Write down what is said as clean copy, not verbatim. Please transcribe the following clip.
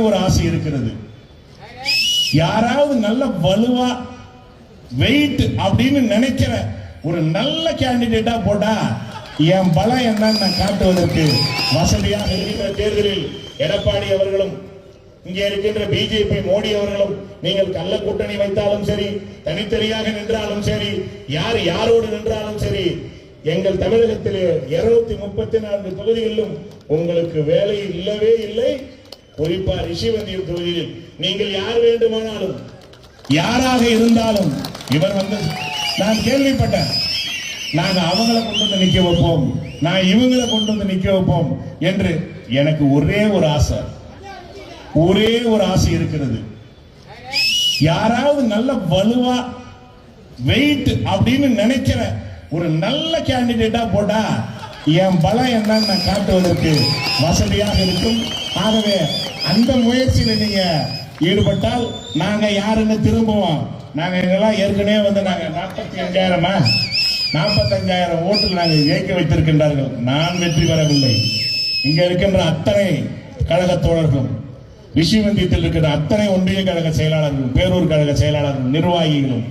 ஒரு ஆசை இருக்கிறது. யாராவது நல்ல வலுவா வெயிட் அப்படின்னு நினைக்கிற ஒரு நல்ல கேண்டிடேட்டா போட்டா என் பலம் என்னன்னு நான் காட்டுவதற்கு வசதியாக இருக்கிற தேர்தலில் எடப்பாடி அவர்களும் இங்கே இருக்கின்ற பிஜேபி மோடி அவர்களும் நீங்கள் கள்ள கூட்டணி வைத்தாலும் சரி, தனித்தனியாக நின்றாலும் சரி, யாரோடு நின்றாலும் சரி, எங்கள் தமிழகத்திலே 234 தொகுதிகளிலும் உங்களுக்கு வேலை இல்லவே இல்லை. குறிப்பா ரிஷிவந்தியம் தொகுதியில் நீங்கள் யார் வேண்டுமானாலும் யாராக இருந்தாலும் இவர் நான் கேள்விப்பட்டேன், நாங்க அவங்களை கொண்டு வந்து நிக்க வைப்போம், நான் இவங்களை கொண்டு வந்து நிக்க வைப்போம் என்று. எனக்கு ஒரே ஒரு ஆசை இருக்கிறது. யாராவது நல்ல வலுவா வெயிட் அப்படின்னு நினைக்கிற ஒரு நல்ல கேண்டிடேட்டா போட்டா என் பலம் என்னன்னு நான் காட்டுவதற்கு வசதியாக இருக்கும். ஆகவே அந்த முயற்சியில நீங்க ஈடுபட்டால் நாங்க யாருன்னு திரும்புவோம். நாங்க இதெல்லாம் ஏற்கனவே நாங்க 45,000 ஓட்டில் நாங்கள் ஜெயிக்க வைத்திருக்கின்றார்கள். நான் வெற்றி பெறவில்லை. இங்க இருக்கின்ற அத்தனை கழக தோழர்களும், ரிஷிவந்தியத்தில் இருக்கிற அத்தனை ஒன்றிய கழக செயலாளர்களும், பேரூர் கழக செயலாளர்களும், நிர்வாகிகளும்